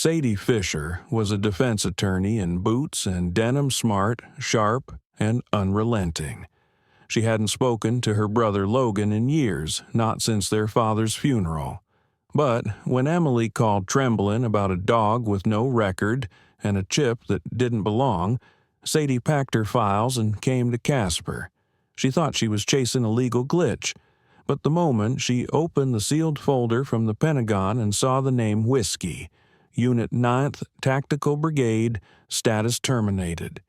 Sadie Fisher was a defense attorney in boots and denim, smart, sharp, and unrelenting. She hadn't spoken to her brother Logan in years, not since their father's funeral. But when Emily called trembling about a dog with no record and a chip that didn't belong, Sadie packed her files and came to Casper. She thought she was chasing a legal glitch, but the moment she opened the sealed folder from the Pentagon and saw the name Whiskey, Unit 9th Tactical Brigade, status terminated,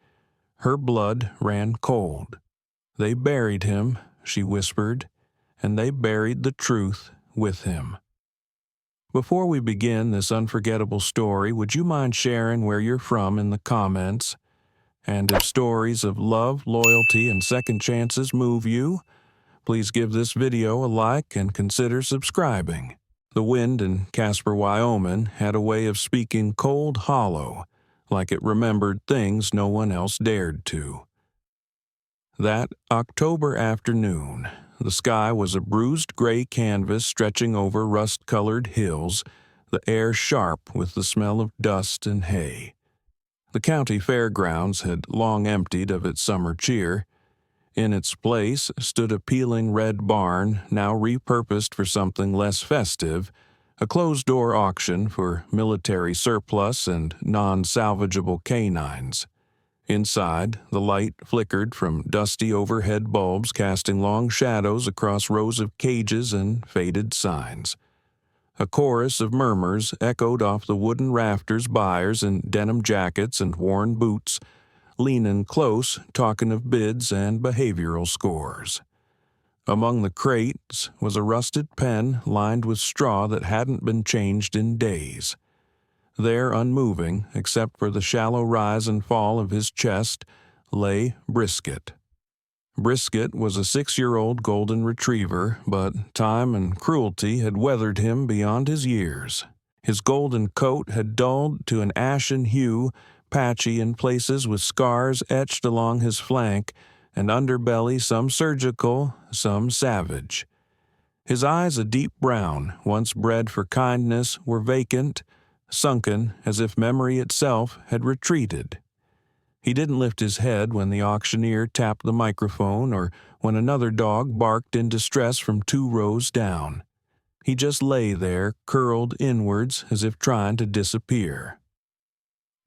her blood ran cold. "They buried him," she whispered, "and they buried the truth with him." Before we begin this unforgettable story, would you mind sharing where you're from in the comments? And if stories of love, loyalty, and second chances move you, please give this video a like and consider subscribing. The wind in Casper, Wyoming had a way of speaking cold hollow, like it remembered things no one else dared to. That October afternoon, the sky was a bruised gray canvas stretching over rust-colored hills, the air sharp with the smell of dust and hay. The county fairgrounds had long emptied of its summer cheer. In its place stood a peeling red barn, now repurposed for something less festive, a closed-door auction for military surplus and non-salvageable canines. Inside, the light flickered from dusty overhead bulbs casting long shadows across rows of cages and faded signs. A chorus of murmurs echoed off the wooden rafters, buyers in denim jackets and worn boots, leaning close, talking of bids and behavioral scores. Among the crates was a rusted pen lined with straw that hadn't been changed in days. There, unmoving, except for the shallow rise and fall of his chest, lay Brisket. Brisket was a 6-year-old golden retriever, but time and cruelty had weathered him beyond his years. His golden coat had dulled to an ashen hue, patchy in places with scars etched along his flank, and underbelly some surgical, some savage. His eyes, a deep brown, once bred for kindness, were vacant, sunken as if memory itself had retreated. He didn't lift his head when the auctioneer tapped the microphone or when another dog barked in distress from 2 rows down. He just lay there, curled inwards as if trying to disappear.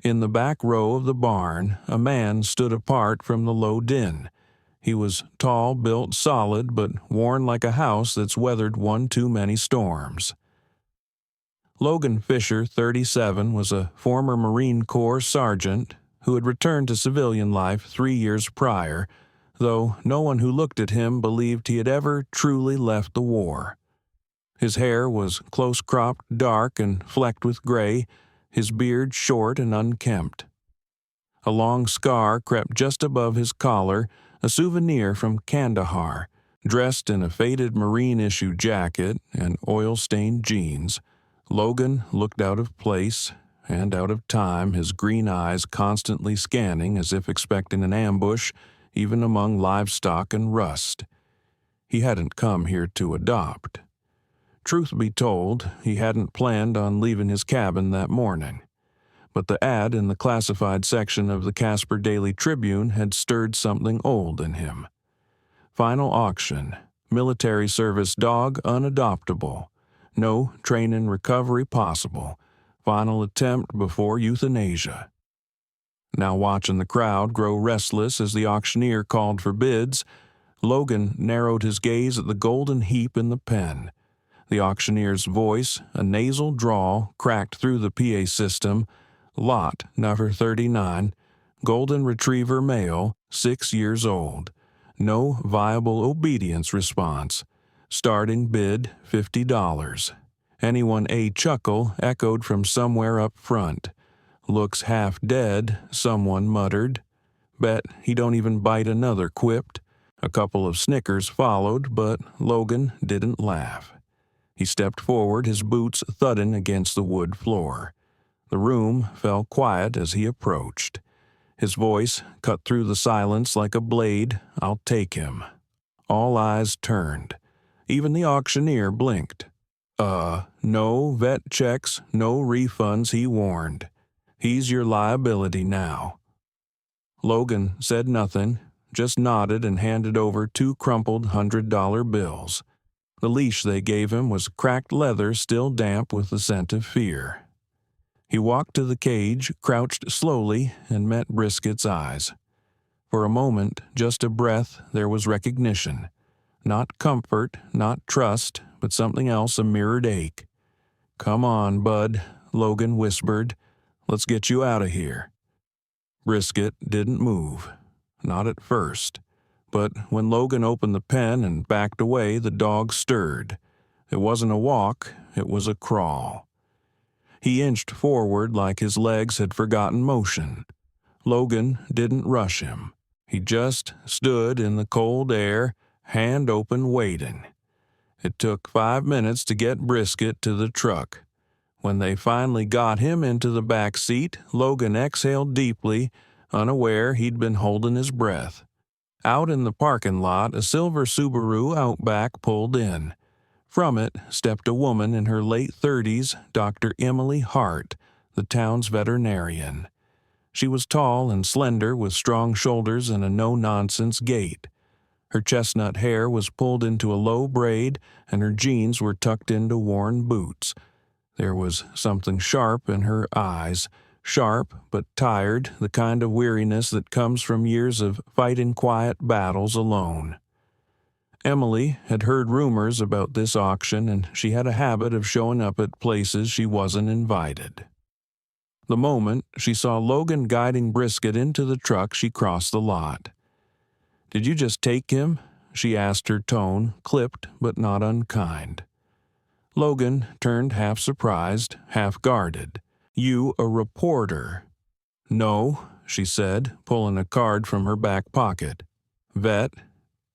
In the back row of the barn, a man stood apart from the low din. He was tall, built, solid, but worn like a house that's weathered one too many storms. Logan Fisher, 37, was a former Marine Corps sergeant who had returned to civilian life 3 years prior, though no one who looked at him believed he had ever truly left the war. His hair was close-cropped, dark, and flecked with gray, his beard short and unkempt. A long scar crept just above his collar, a souvenir from Kandahar. Dressed in a faded Marine-issue jacket and oil-stained jeans, Logan looked out of place and out of time, his green eyes constantly scanning as if expecting an ambush, even among livestock and rust. He hadn't come here to adopt. Truth be told, he hadn't planned on leaving his cabin that morning. But the ad in the classified section of the Casper Daily Tribune had stirred something old in him. Final auction, military service dog unadoptable, no training recovery possible, final attempt before euthanasia. Now watching the crowd grow restless as the auctioneer called for bids, Logan narrowed his gaze at the golden heap in the pen. The auctioneer's voice, a nasal drawl, cracked through the PA system. Lot number 39, golden retriever male, 6 years old. No viable obedience response. Starting bid $50. Anyone a chuckle echoed from somewhere up front. Looks half dead, someone muttered. Bet he don't even bite another, quipped. A couple of snickers followed, but Logan didn't laugh. He stepped forward, his boots thudding against the wood floor. The room fell quiet as he approached. His voice cut through the silence like a blade. "I'll take him." All eyes turned. Even the auctioneer blinked. No vet checks, no refunds," he warned. "He's your liability now." Logan said nothing, just nodded and handed over 2 crumpled $100 bills. The leash they gave him was cracked leather still damp with the scent of fear. He walked to the cage, crouched slowly, and met Brisket's eyes. For a moment, just a breath, there was recognition. Not comfort, not trust, but something else, a mirrored ache. "Come on, bud," Logan whispered. "Let's get you out of here." Brisket didn't move. Not at first. But when Logan opened the pen and backed away, the dog stirred. It wasn't a walk, it was a crawl. He inched forward like his legs had forgotten motion. Logan didn't rush him. He just stood in the cold air, hand open, waiting. It took 5 minutes to get Brisket to the truck. When they finally got him into the back seat, Logan exhaled deeply, unaware he'd been holding his breath. Out in the parking lot, a silver Subaru Outback pulled in. From it stepped a woman in her late 30s, Dr. Emily Hart, the town's veterinarian. She was tall and slender with strong shoulders and a no-nonsense gait. Her chestnut hair was pulled into a low braid, and her jeans were tucked into worn boots. There was something sharp in her eyes, sharp but tired, the kind of weariness that comes from years of fighting quiet battles alone. Emily had heard rumors about this auction, and she had a habit of showing up at places she wasn't invited. The moment she saw Logan guiding Brisket into the truck, she crossed the lot. "Did you just take him?" she asked, her tone clipped but not unkind. Logan turned half surprised, half guarded. "You a reporter?" "No," she said, pulling a card from her back pocket. "Vet,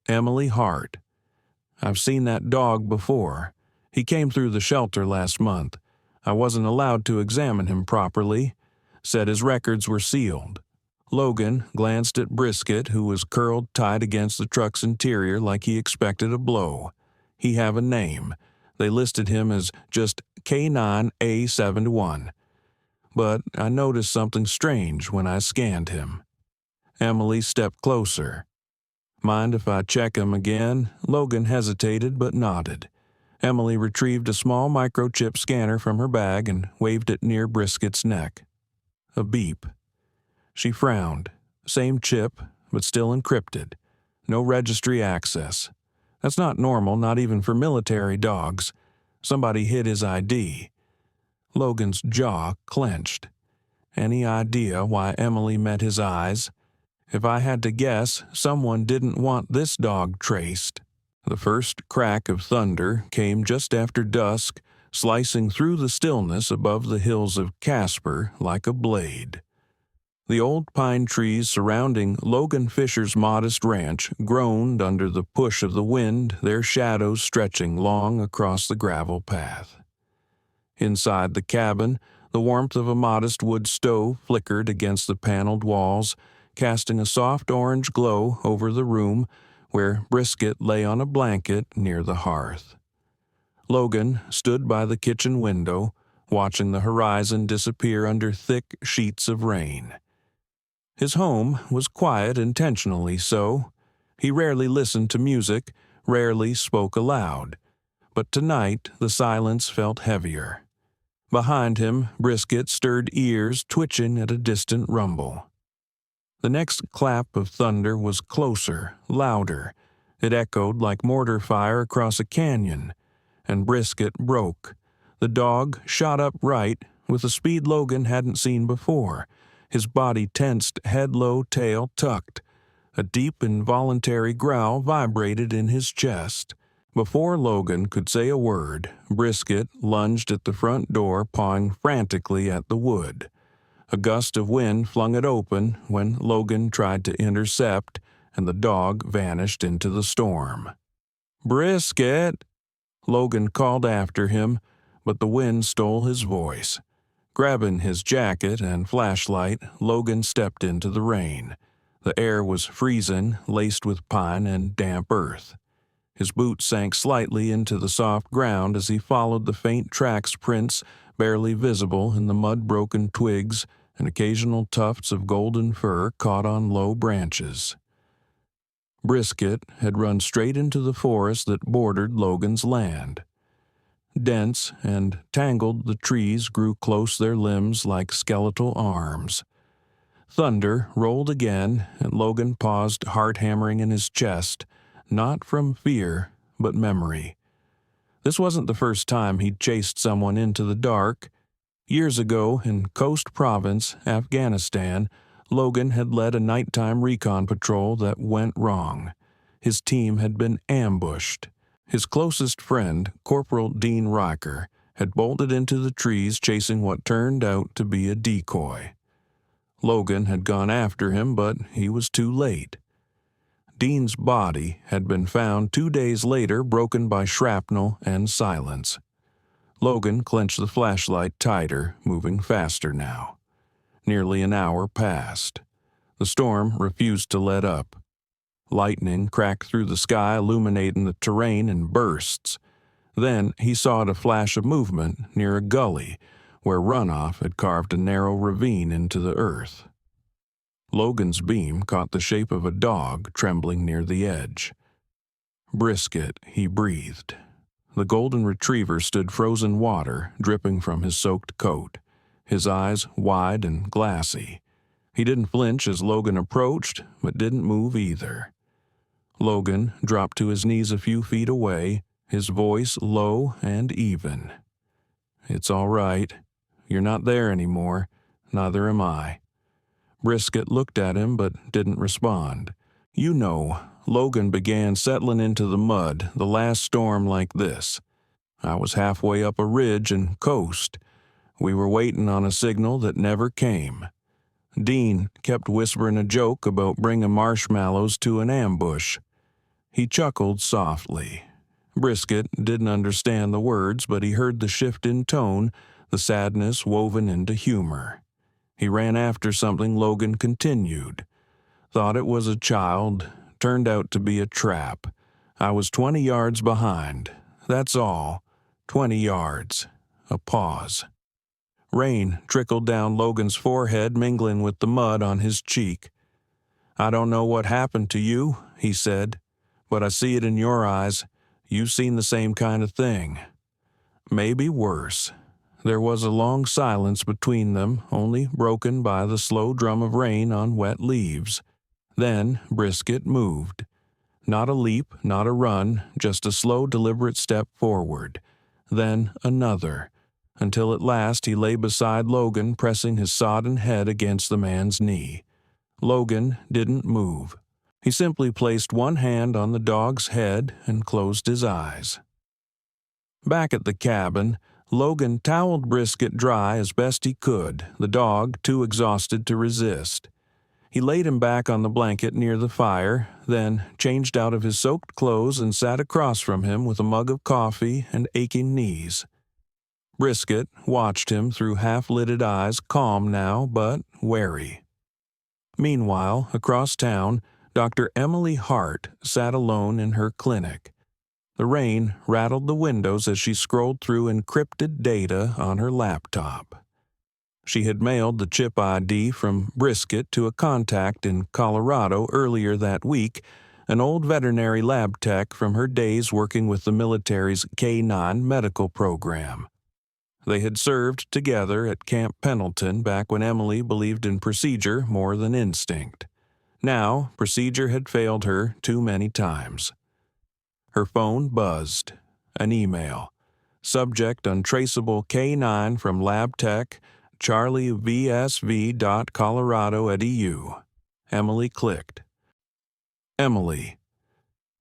Emily Hart. I've seen that dog before. He came through the shelter last month. I wasn't allowed to examine him properly. Said his records were sealed." Logan glanced at Brisket, who was curled tight against the truck's interior like he expected a blow. He have a name. They listed him as just K9A71. But I noticed something strange when I scanned him. Emily stepped closer. "Mind if I check him again?" Logan hesitated but nodded. Emily retrieved a small microchip scanner from her bag and waved it near Brisket's neck. A beep. She frowned. Same chip, but still encrypted. No registry access. That's not normal, not even for military dogs. Somebody hid his ID. Logan's jaw clenched. Any idea why Emily met his eyes? If I had to guess, someone didn't want this dog traced. The first crack of thunder came just after dusk, slicing through the stillness above the hills of Casper like a blade. The old pine trees surrounding Logan Fisher's modest ranch groaned under the push of the wind, their shadows stretching long across the gravel path. Inside the cabin, the warmth of a modest wood stove flickered against the paneled walls, casting a soft orange glow over the room where Brisket lay on a blanket near the hearth. Logan stood by the kitchen window, watching the horizon disappear under thick sheets of rain. His home was quiet, intentionally so. He rarely listened to music, rarely spoke aloud. But tonight the silence felt heavier. Behind him, Brisket stirred ears twitching at a distant rumble. The next clap of thunder was closer, louder. It echoed like mortar fire across a canyon, and Brisket broke. The dog shot upright with a speed Logan hadn't seen before, his body tensed, head low, tail tucked. A deep, involuntary growl vibrated in his chest. Before Logan could say a word, Brisket lunged at the front door, pawing frantically at the wood. A gust of wind flung it open when Logan tried to intercept, and the dog vanished into the storm. "Brisket!" Logan called after him, but the wind stole his voice. Grabbing his jacket and flashlight, Logan stepped into the rain. The air was freezing, laced with pine and damp earth. His boots sank slightly into the soft ground as he followed the faint tracks prints barely visible in the mud-broken twigs and occasional tufts of golden fur caught on low branches. Brisket had run straight into the forest that bordered Logan's land. Dense and tangled, the trees grew close their limbs like skeletal arms. Thunder rolled again, and Logan paused, heart hammering in his chest, not from fear, but memory. This wasn't the first time he'd chased someone into the dark. Years ago, in Khost Province, Afghanistan, Logan had led a nighttime recon patrol that went wrong. His team had been ambushed. His closest friend, Corporal Dean Riker, had bolted into the trees chasing what turned out to be a decoy. Logan had gone after him, but he was too late. Dean's body had been found 2 days later, broken by shrapnel and silence. Logan clenched the flashlight tighter, moving faster now. Nearly an hour passed. The storm refused to let up. Lightning cracked through the sky, illuminating the terrain in bursts. Then he saw a flash of movement near a gully where runoff had carved a narrow ravine into the earth. Logan's beam caught the shape of a dog trembling near the edge. Brisket, he breathed. The golden retriever stood frozen water dripping from his soaked coat, his eyes wide and glassy. He didn't flinch as Logan approached, but didn't move either. Logan dropped to his knees a few feet away, his voice low and even. "It's all right. You're not there anymore. Neither am I." Brisket looked at him but didn't respond. "You know, Logan began settling into the mud the last storm like this. I was halfway up a ridge in Khost. We were waiting on a signal that never came. Dean kept whispering a joke about bringing marshmallows to an ambush." He chuckled softly. Brisket didn't understand the words, but he heard the shift in tone, the sadness woven into humor. He ran after something, Logan continued. "Thought it was a child, turned out to be a trap. I was 20 yards behind. That's all. 20 yards. A pause. Rain trickled down Logan's forehead, mingling with the mud on his cheek. "I don't know what happened to you," he said, "but I see it in your eyes. You've seen the same kind of thing. Maybe worse." There was a long silence between them, only broken by the slow drum of rain on wet leaves. Then Brisket moved. Not a leap, not a run, just a slow, deliberate step forward. Then another, until at last he lay beside Logan, pressing his sodden head against the man's knee. Logan didn't move. He simply placed one hand on the dog's head and closed his eyes. Back at the cabin, Logan toweled Brisket dry as best he could, the dog too exhausted to resist. He laid him back on the blanket near the fire, then changed out of his soaked clothes and sat across from him with a mug of coffee and aching knees. Brisket watched him through half-lidded eyes, calm now, but wary. Meanwhile, across town, Dr. Emily Hart sat alone in her clinic. The rain rattled the windows as she scrolled through encrypted data on her laptop. She had mailed the chip ID from Brisket to a contact in Colorado earlier that week, an old veterinary lab tech from her days working with the military's K-9 medical program. They had served together at Camp Pendleton back when Emily believed in procedure more than instinct. Now, procedure had failed her too many times. Her phone buzzed. An email. Subject untraceable K9 from lab tech, charlievsv.colorado.edu. Emily clicked. Emily.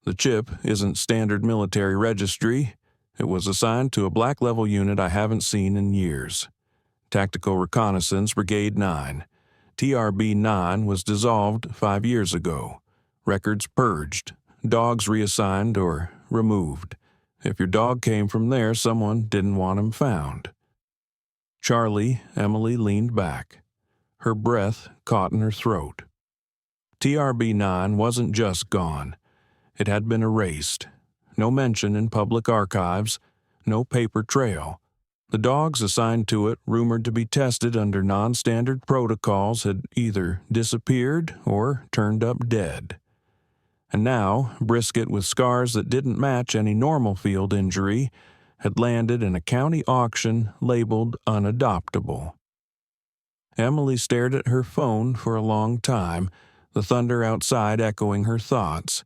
"The chip isn't standard military registry. It was assigned to a black level unit I haven't seen in years. Tactical Reconnaissance Brigade 9. TRB 9 was dissolved 5 years ago. Records purged. Dogs reassigned or removed. If your dog came from there, someone didn't want him found." Charlie, Emily leaned back. Her breath caught in her throat. TRB 9 wasn't just gone. It had been erased. no mention in public archives, no paper trail. The dogs assigned to it, rumored to be tested under non-standard protocols, had either disappeared or turned up dead. And now, Brisket, with scars that didn't match any normal field injury, had landed in a county auction labeled unadoptable. Emily stared at her phone for a long time, the thunder outside echoing her thoughts.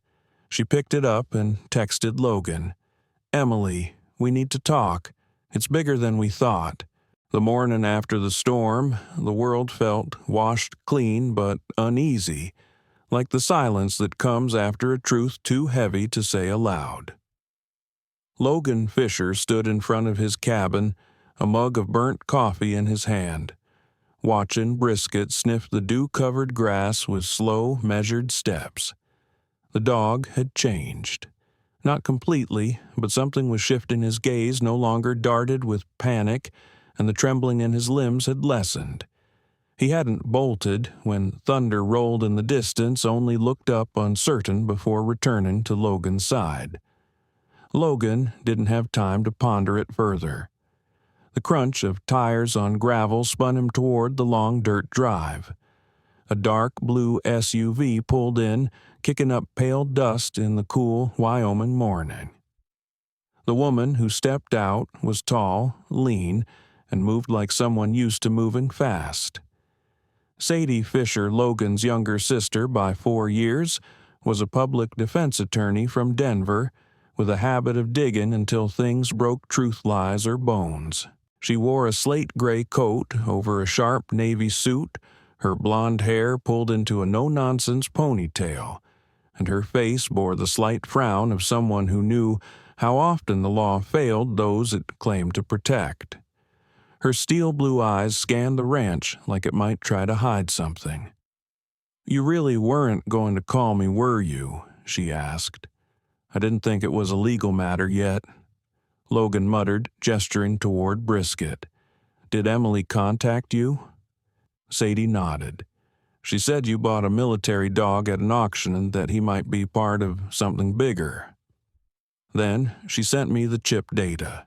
She picked it up and texted Logan. "Emily, we need to talk. It's bigger than we thought." The morning after the storm, the world felt washed clean but uneasy, like the silence that comes after a truth too heavy to say aloud. Logan Fisher stood in front of his cabin, a mug of burnt coffee in his hand, watching Brisket sniff the dew-covered grass with slow, measured steps. The dog had changed. Not completely, but something was shifting. His gaze no longer darted with panic, and the trembling in his limbs had lessened. He hadn't bolted when thunder rolled in the distance, only looked up uncertain before returning to Logan's side. Logan didn't have time to ponder it further. The crunch of tires on gravel spun him toward the long dirt drive. A dark blue SUV pulled in, kicking up pale dust in the cool Wyoming morning. The woman who stepped out was tall, lean, and moved like someone used to moving fast. Sadie Fisher, Logan's younger sister by 4 years, was a public defense attorney from Denver with a habit of digging until things broke truth, lies, or bones. She wore a slate-gray coat over a sharp navy suit, her blonde hair pulled into a no-nonsense ponytail, and her face bore the slight frown of someone who knew how often the law failed those it claimed to protect. Her steel blue eyes scanned the ranch like it might try to hide something. "You really weren't going to call me, were you?" she asked. "I didn't think it was a legal matter yet." Logan muttered, gesturing toward Brisket. "Did Emily contact you?" Sadie nodded. "She said you bought a military dog at an auction and that he might be part of something bigger. Then she sent me the chip data."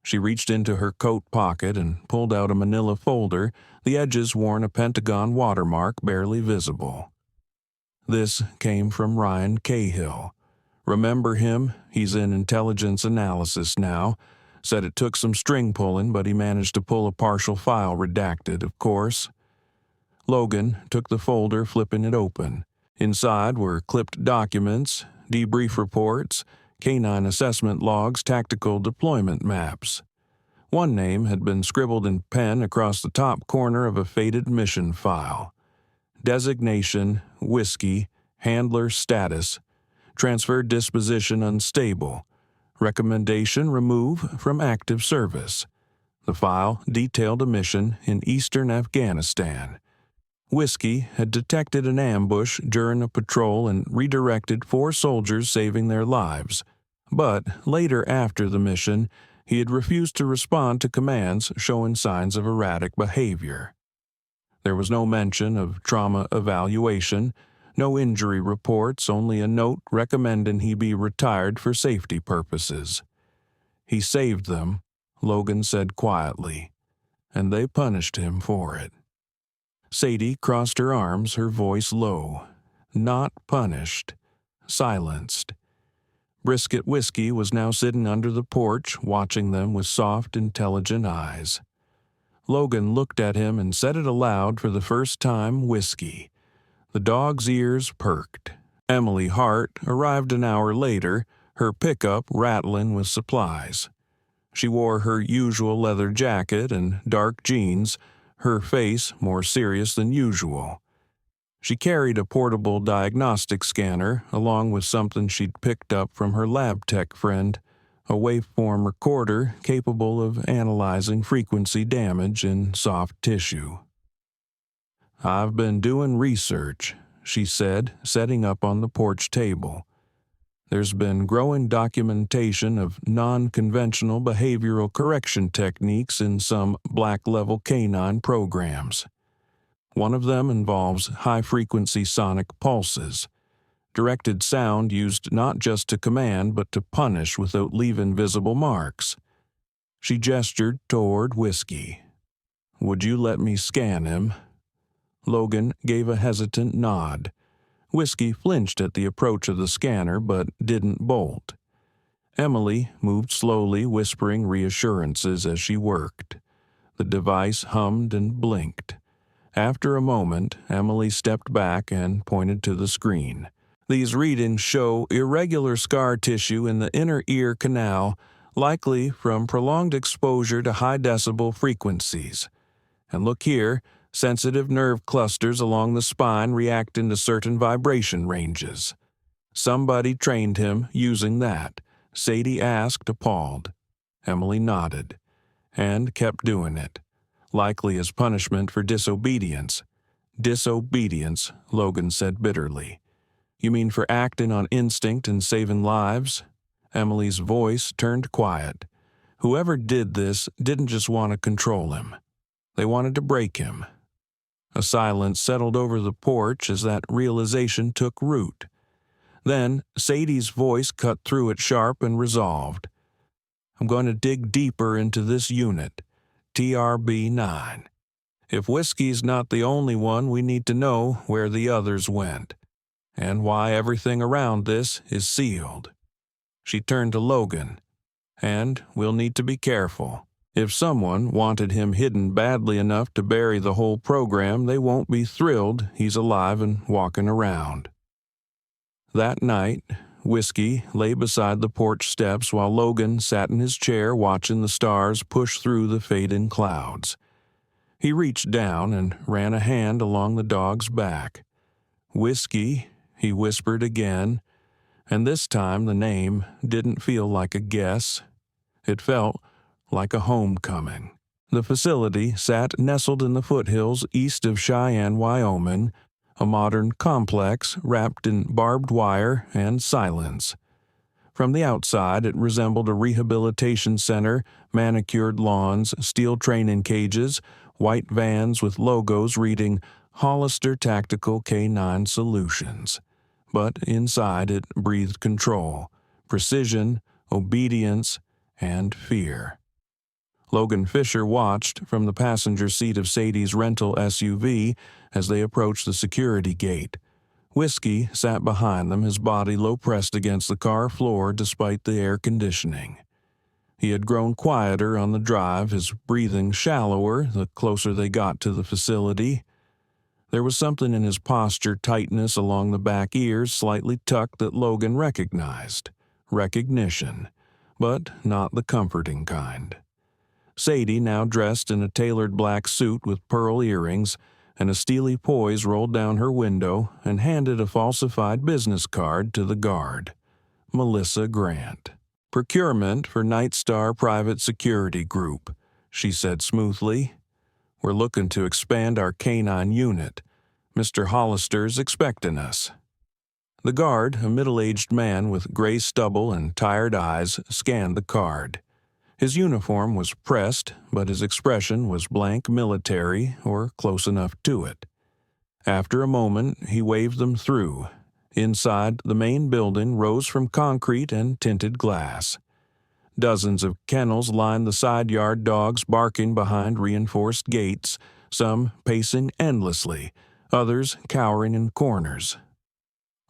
She reached into her coat pocket and pulled out a manila folder, the edges worn a pentagon watermark barely visible. This came from Ryan Cahill. Remember him? He's in intelligence analysis now. Said it took some string pulling, but he managed to pull a partial file redacted, of course. Logan took the folder, flipping it open. Inside were clipped documents, debrief reports, canine assessment logs, tactical deployment maps. One name had been scribbled in pen across the top corner of a faded mission file. Designation, Whiskey, handler status, transfer disposition unstable, recommendation remove from active service. The file detailed a mission in eastern Afghanistan. Whiskey had detected an ambush during a patrol and redirected 4 soldiers, saving their lives. But later after the mission, he had refused to respond to commands showing signs of erratic behavior. There was no mention of trauma evaluation, no injury reports, only a note recommending he be retired for safety purposes. "He saved them," Logan said quietly, "and they punished him for it." Sadie crossed her arms, her voice low. Not punished. Silenced. Brisket Whiskey was now sitting under the porch, watching them with soft, intelligent eyes. Logan looked at him and said it aloud for the first time, "Whiskey." The dog's ears perked. Emily Hart arrived an hour later, her pickup rattling with supplies. She wore her usual leather jacket and dark jeans, her face more serious than usual. She carried a portable diagnostic scanner, along with something she'd picked up from her lab tech friend, a waveform recorder capable of analyzing frequency damage in soft tissue. "I've been doing research," she said, setting up on the porch table. "There's been growing documentation of non-conventional behavioral correction techniques in some black-level canine programs. One of them involves high-frequency sonic pulses. Directed sound used not just to command but to punish without leaving visible marks. She gestured toward Whiskey. "Would you let me scan him?" Logan gave a hesitant nod. Whiskey flinched at the approach of the scanner but didn't bolt. Emily moved slowly, whispering reassurances as she worked. The device hummed and blinked. After a moment, Emily stepped back and pointed to the screen. "These readings show irregular scar tissue in the inner ear canal, likely from prolonged exposure to high-decibel frequencies. And look here, sensitive nerve clusters along the spine reacting to certain vibration ranges. Somebody trained him using that," Sadie asked, appalled. Emily nodded, and kept doing it, likely as punishment for disobedience. "Disobedience," Logan said bitterly. "You mean for acting on instinct and saving lives?" Emily's voice turned quiet. "Whoever did this didn't just want to control him. They wanted to break him." A silence settled over the porch as that realization took root. Then Sadie's voice cut through it sharp and resolved. "I'm going to dig deeper into this unit, TRB-9. If Whiskey's not the only one, we need to know where the others went, and why everything around this is sealed." She turned to Logan. "And we'll need to be careful. If someone wanted him hidden badly enough to bury the whole program, they won't be thrilled he's alive and walking around." That night, Whiskey lay beside the porch steps while Logan sat in his chair watching the stars push through the fading clouds. He reached down and ran a hand along the dog's back. "Whiskey," he whispered again, and this time the name didn't feel like a guess. It felt like a homecoming. The facility sat nestled in the foothills east of Cheyenne, Wyoming, a modern complex wrapped in barbed wire and silence. From the outside, it resembled a rehabilitation center, manicured lawns, steel training cages, white vans with logos reading Hollister Tactical K9 Solutions. But inside it breathed control, precision, obedience, and fear. Logan Fisher watched from the passenger seat of Sadie's rental SUV as they approached the security gate. Whiskey sat behind them, his body low-pressed against the car floor despite the air conditioning. He had grown quieter on the drive, his breathing shallower the closer they got to the facility. There was something in his posture, tightness along the back ears, slightly tucked, that Logan recognized. Recognition, but not the comforting kind. Sadie, now dressed in a tailored black suit with pearl earrings and a steely poise, rolled down her window and handed a falsified business card to the guard. Melissa Grant. "Procurement for Nightstar Private Security Group," she said smoothly. "We're looking to expand our canine unit. Mr. Hollister's expecting us." The guard, a middle-aged man with gray stubble and tired eyes, scanned the card. His uniform was pressed, but his expression was blank military, or close enough to it. After a moment, he waved them through. Inside, the main building rose from concrete and tinted glass. Dozens of kennels lined the side yard, dogs barking behind reinforced gates, some pacing endlessly, others cowering in corners.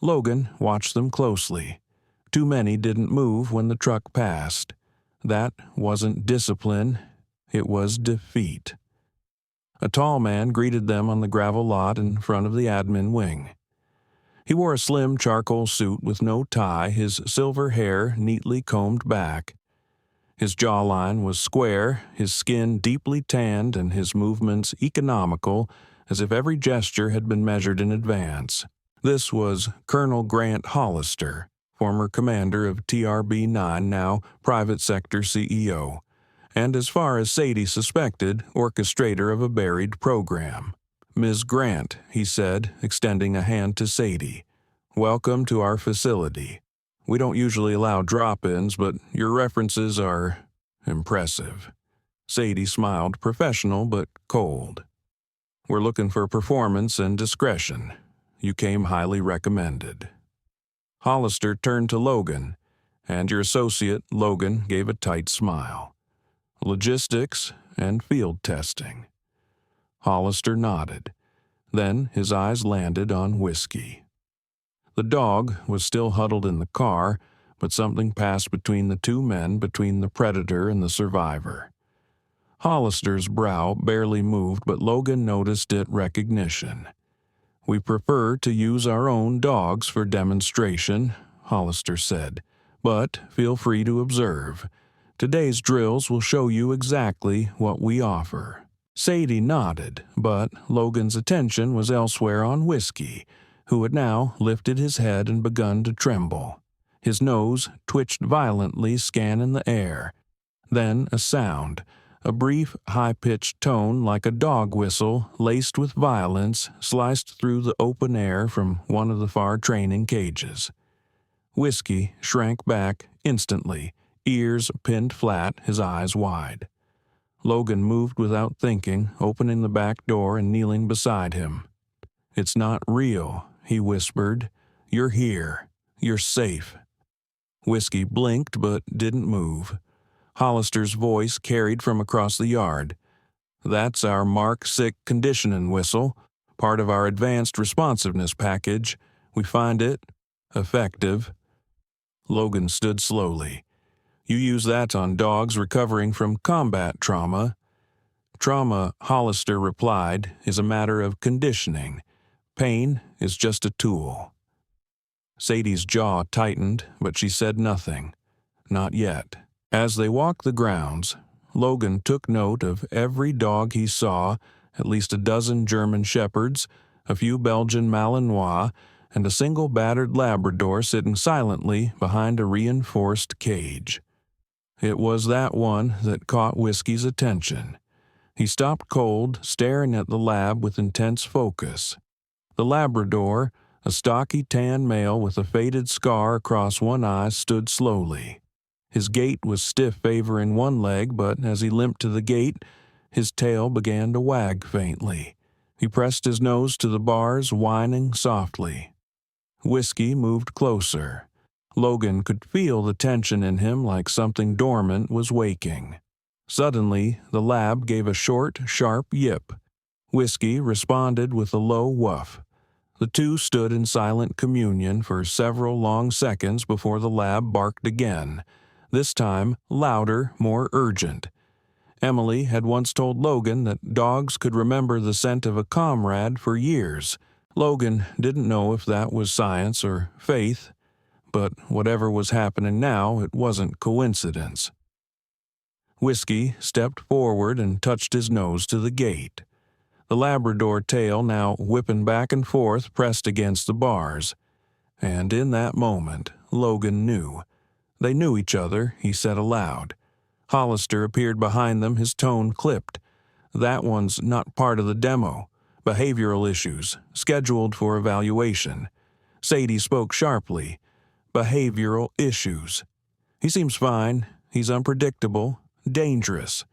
Logan watched them closely. Too many didn't move when the truck passed. That wasn't discipline, it was defeat. A tall man greeted them on the gravel lot in front of the admin wing. He wore a slim charcoal suit with no tie, his silver hair neatly combed back. His jawline was square, his skin deeply tanned, and his movements economical, as if every gesture had been measured in advance. This was Colonel Grant Hollister, former commander of TRB-9, now private sector CEO, and as far as Sadie suspected, orchestrator of a buried program. "Ms. Grant," he said, extending a hand to Sadie, "welcome to our facility. We don't usually allow drop-ins, but your references are impressive." Sadie smiled, professional but cold. "We're looking for performance and discretion. You came highly recommended." Hollister turned to Logan, and your associate, Logan, gave a tight smile. Logistics and field testing. Hollister nodded. Then his eyes landed on Whiskey. The dog was still huddled in the car, but something passed between the two men, between the predator and the survivor. Hollister's brow barely moved, but Logan noticed it recognition. We prefer to use our own dogs for demonstration, Hollister said, but feel free to observe. Today's drills will show you exactly what we offer. Sadie nodded, but Logan's attention was elsewhere on Whiskey, who had now lifted his head and begun to tremble. His nose twitched violently, scanning the air. Then a sound, a brief, high-pitched tone like a dog whistle laced with violence, sliced through the open air from one of the far training cages. Whiskey shrank back instantly, ears pinned flat, his eyes wide. Logan moved without thinking, opening the back door and kneeling beside him. "It's not real," he whispered. "You're here. You're safe." Whiskey blinked but didn't move. Hollister's voice carried from across the yard. "That's our Mark 6 conditioning whistle, part of our advanced responsiveness package. We find it effective." Logan stood slowly. "You use that on dogs recovering from combat trauma." "Trauma," Hollister replied, "is a matter of conditioning. Pain is just a tool." Sadie's jaw tightened, but she said nothing. Not yet. As they walked the grounds, Logan took note of every dog he saw, at least a dozen German Shepherds, a few Belgian Malinois, and a single battered Labrador sitting silently behind a reinforced cage. It was that one that caught Whiskey's attention. He stopped cold, staring at the lab with intense focus. The Labrador, a stocky tan male with a faded scar across one eye, stood slowly. His gait was stiff, favoring one leg, but as he limped to the gate, his tail began to wag faintly. He pressed his nose to the bars, whining softly. Whiskey moved closer. Logan could feel the tension in him like something dormant was waking. Suddenly, the lab gave a short, sharp yip. Whiskey responded with a low woof. The two stood in silent communion for several long seconds before the lab barked again, this time louder, more urgent. Emily had once told Logan that dogs could remember the scent of a comrade for years. Logan didn't know if that was science or faith, but whatever was happening now, it wasn't coincidence. Whiskey stepped forward and touched his nose to the gate. The Labrador tail, now whipping back and forth, pressed against the bars. And in that moment, Logan knew. They knew each other, he said aloud. Hollister appeared behind them, his tone clipped. "That one's not part of the demo. Behavioral issues, scheduled for evaluation." Sadie spoke sharply. "Behavioral issues. He seems fine. He's unpredictable, dangerous.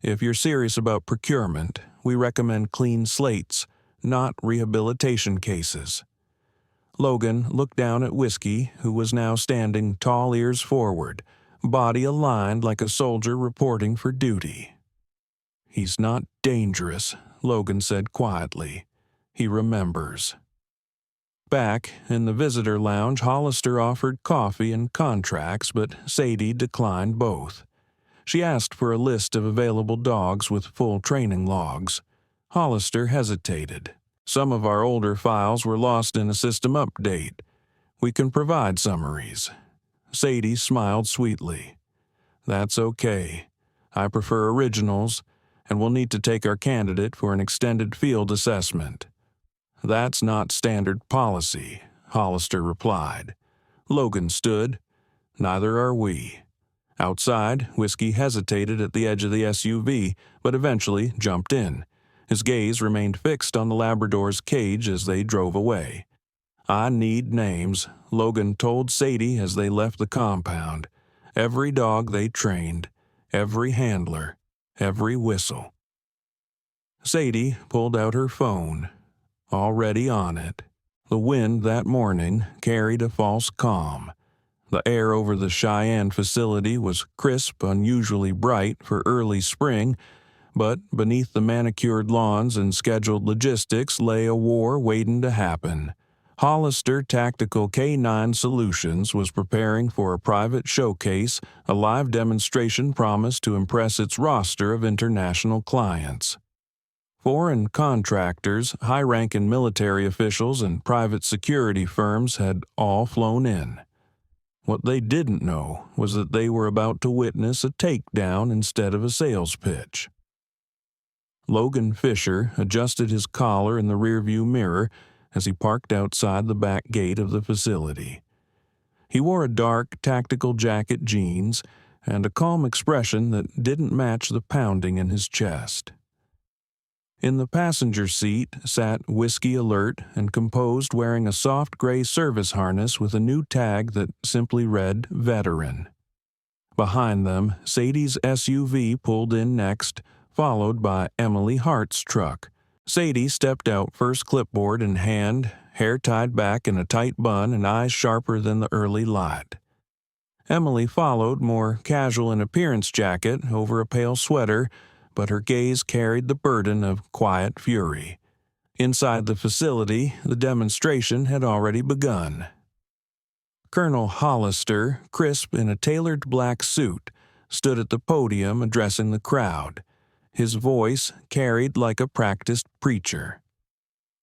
If you're serious about procurement, we recommend clean slates, not rehabilitation cases." Logan looked down at Whiskey, who was now standing tall ears forward, body aligned like a soldier reporting for duty. "He's not dangerous," Logan said quietly. "He remembers." Back in the visitor lounge, Hollister offered coffee and contracts, but Sadie declined both. She asked for a list of available dogs with full training logs. Hollister hesitated. "Some of our older files were lost in a system update. We can provide summaries." Sadie smiled sweetly. "That's okay. I prefer originals, and we'll need to take our candidate for an extended field assessment." "That's not standard policy," Hollister replied. Logan stood. "Neither are we." Outside, Whiskey hesitated at the edge of the SUV, but eventually jumped in. His gaze remained fixed on the Labrador's cage as they drove away. "I need names," Logan told Sadie as they left the compound. "Every dog they trained, every handler, every whistle." Sadie pulled out her phone. Already on it. The wind that morning carried a false calm. The air over the Cheyenne facility was crisp, unusually bright for early spring, but beneath the manicured lawns and scheduled logistics lay a war waiting to happen. Hollister Tactical K-9 Solutions was preparing for a private showcase, a live demonstration promised to impress its roster of international clients. Foreign contractors, high-ranking military officials, and private security firms had all flown in. What they didn't know was that they were about to witness a takedown instead of a sales pitch. Logan Fisher adjusted his collar in the rearview mirror as he parked outside the back gate of the facility. He wore a dark tactical jacket, jeans, and a calm expression that didn't match the pounding in his chest. In the passenger seat sat Whiskey, alert and composed, wearing a soft gray service harness with a new tag that simply read Veteran. Behind them, Sadie's SUV pulled in next, followed by Emily Hart's truck. Sadie stepped out, first clipboard in hand, hair tied back in a tight bun and eyes sharper than the early light. Emily followed, more casual in appearance, jacket over a pale sweater, but her gaze carried the burden of quiet fury. Inside the facility, the demonstration had already begun. Colonel Hollister, crisp in a tailored black suit, stood at the podium addressing the crowd. His voice carried like a practiced preacher.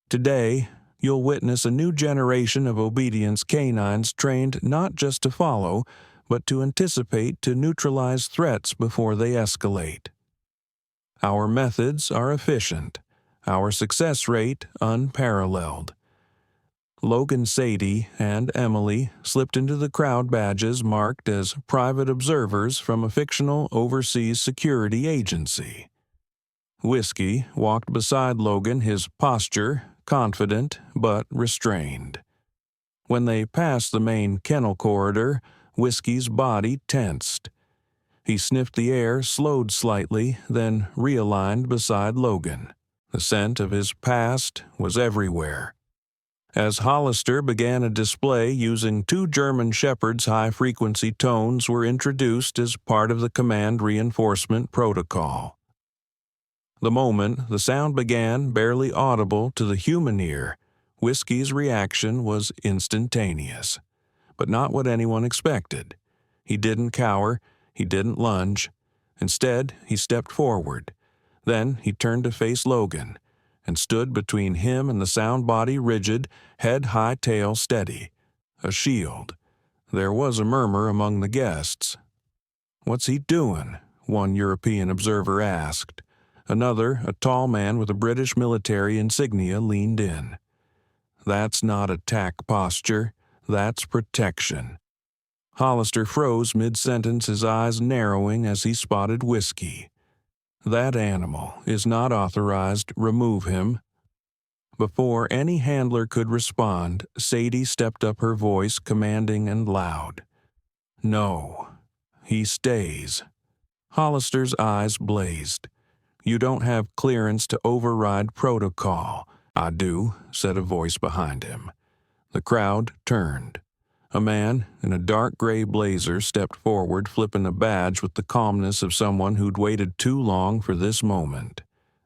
Today, you'll witness a new generation of obedience canines trained not just to follow, but to anticipate, to neutralize threats before they escalate. Our methods are efficient, our success rate unparalleled. Logan, Sadie, and Emily slipped into the crowd badges marked as private observers from a fictional overseas security agency. Whiskey walked beside Logan, his posture confident but restrained. When they passed the main kennel corridor, Whiskey's body tensed. He sniffed the air, slowed slightly, then realigned beside Logan. The scent of his past was everywhere. As Hollister began a display using 2 German Shepherds, high-frequency tones were introduced as part of the command reinforcement protocol. The moment the sound began, barely audible to the human ear, Whiskey's reaction was instantaneous, but not what anyone expected. He didn't cower. He didn't lunge. Instead, he stepped forward. Then he turned to face Logan and stood between him and the sound body, rigid, head high, tail steady. A shield. There was a murmur among the guests. "What's he doing?" one European observer asked. Another, a tall man with a British military insignia, leaned in. "That's not attack posture. That's protection." Hollister froze mid-sentence, his eyes narrowing as he spotted Whiskey. "That animal is not authorized. Remove him." Before any handler could respond, Sadie stepped up, her voice commanding and loud. "No, he stays." Hollister's eyes blazed. "You don't have clearance to override protocol." "I do," said a voice behind him. The crowd turned. A man in a dark gray blazer stepped forward, flipping a badge with the calmness of someone who'd waited too long for this moment.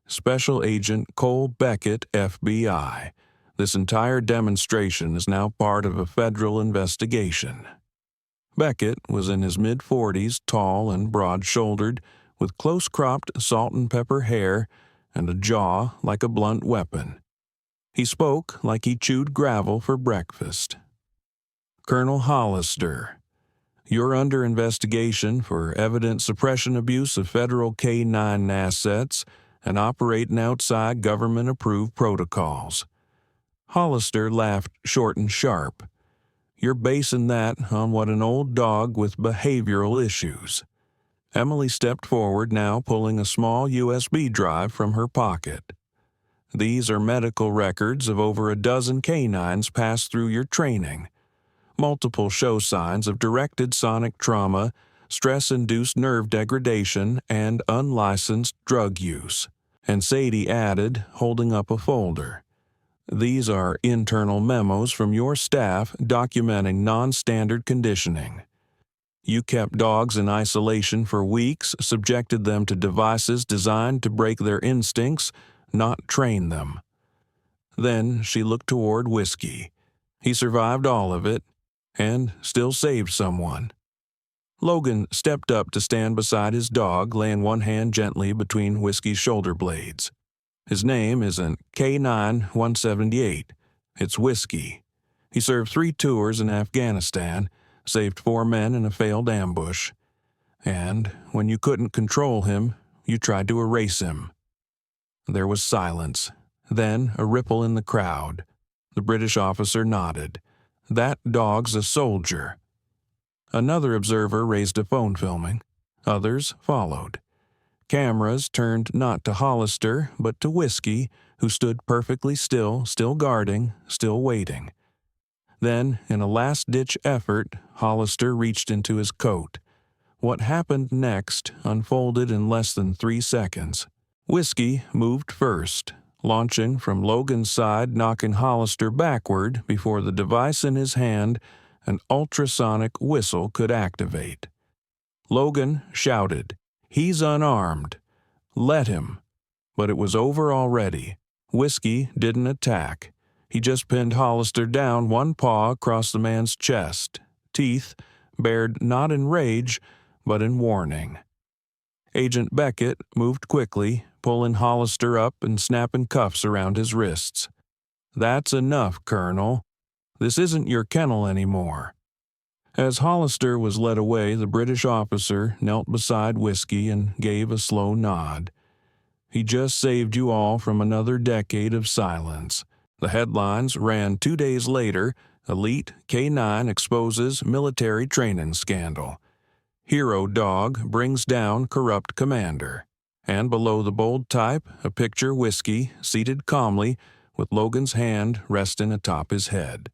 Special Agent Cole Beckett, FBI. This entire demonstration is now part of a federal investigation. Beckett was in his mid-40s, tall and broad-shouldered, with close-cropped salt and pepper hair and a jaw like a blunt weapon. He spoke like he chewed gravel for breakfast. "Colonel Hollister, you're under investigation for evident suppression abuse of federal K-9 assets and operating outside government-approved protocols." Hollister laughed short and sharp. "You're basing that on what an old dog with behavioral issues." Emily stepped forward, now pulling a small USB drive from her pocket. "These are medical records of over a dozen canines passed through your training. Multiple show signs of directed sonic trauma, stress-induced nerve degradation, and unlicensed drug use." And Sadie added, holding up a folder, These are internal memos from your staff documenting non-standard conditioning. You kept dogs in isolation for weeks, subjected them to devices designed to break their instincts, not train them. Then she looked toward Whiskey. He survived all of it, and still saved someone. Logan stepped up to stand beside his dog, laying one hand gently between Whiskey's shoulder blades. His name isn't K9-178. It's Whiskey. He served 3 tours in Afghanistan, saved 4 men in a failed ambush. And when you couldn't control him, you tried to erase him. There was silence, then a ripple in the crowd. The British officer nodded. That dog's a soldier. Another observer raised a phone filming. Others followed. Cameras turned not to Hollister, but to Whiskey, who stood perfectly still guarding, still waiting. Then, in a last-ditch effort, Hollister reached into his coat. What happened next unfolded in less than 3 seconds. Whiskey moved first, launching from Logan's side, knocking Hollister backward before the device in his hand, an ultrasonic whistle, could activate. Logan shouted, "He's unarmed. Let him." But it was over already. Whiskey didn't attack. He just pinned Hollister down, one paw across the man's chest, teeth bared not in rage, but in warning. Agent Beckett moved quickly, pulling Hollister up and snapping cuffs around his wrists. "That's enough, Colonel. This isn't your kennel anymore." As Hollister was led away, the British officer knelt beside Whiskey and gave a slow nod. "He just saved you all from another decade of silence." The headlines ran 2 days later: Elite K9 exposes military training scandal. Hero dog brings down corrupt commander. And below the bold type, a picture Whiskey seated calmly with Logan's hand resting atop his head.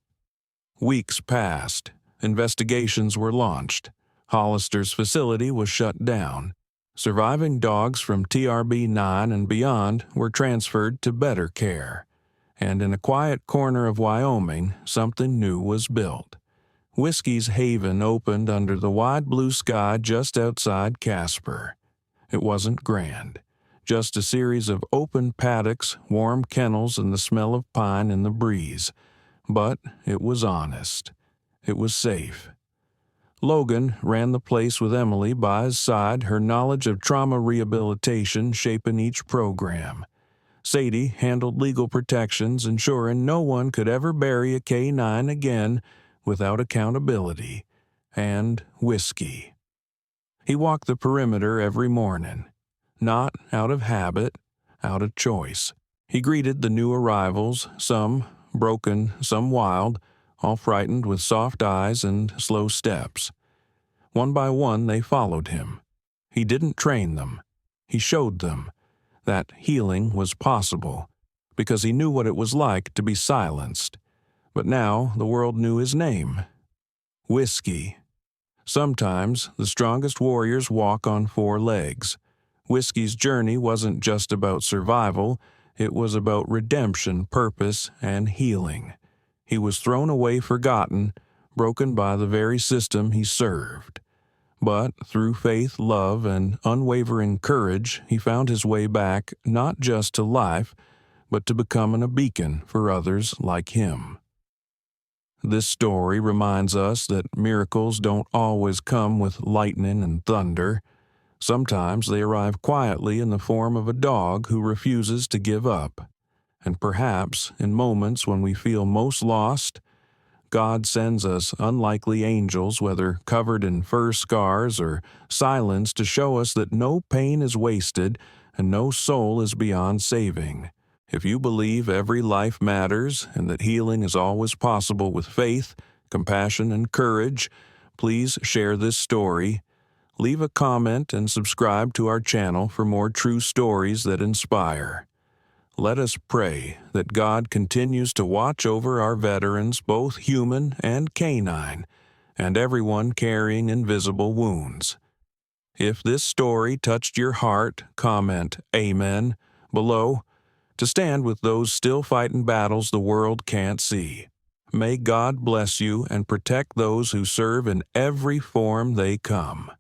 Weeks passed. Investigations were launched. Hollister's facility was shut down. Surviving dogs from TRB 9 and beyond were transferred to better care. And in a quiet corner of Wyoming, something new was built. Whiskey's haven opened under the wide blue sky just outside Casper. It wasn't grand, just a series of open paddocks, warm kennels, and the smell of pine in the breeze. But it was honest. It was safe. Logan ran the place with Emily by his side, her knowledge of trauma rehabilitation shaping each program. Sadie handled legal protections, ensuring no one could ever bury a K9 again without accountability. And Whiskey. He walked the perimeter every morning, not out of habit, out of choice. He greeted the new arrivals, some broken, some wild, all frightened with soft eyes and slow steps. One by one they followed him. He didn't train them. He showed them that healing was possible, because he knew what it was like to be silenced. But now the world knew his name. Whiskey. Sometimes the strongest warriors walk on 4 legs. Whiskey's journey wasn't just about survival, it was about redemption, purpose, and healing. He was thrown away forgotten, broken by the very system he served. But through faith, love, and unwavering courage, he found his way back not just to life, but to becoming a beacon for others like him. This story reminds us that miracles don't always come with lightning and thunder. Sometimes they arrive quietly in the form of a dog who refuses to give up. And perhaps, in moments when we feel most lost, God sends us unlikely angels, whether covered in fur scars or silence, to show us that no pain is wasted and no soul is beyond saving. If you believe every life matters and that healing is always possible with faith, compassion, and courage, please share this story. Leave a comment and subscribe to our channel for more true stories that inspire. Let us pray that God continues to watch over our veterans, both human and canine, and everyone carrying invisible wounds. If this story touched your heart, comment Amen below. to stand with those still fighting battles the world can't see. May God bless you and protect those who serve in every form they come.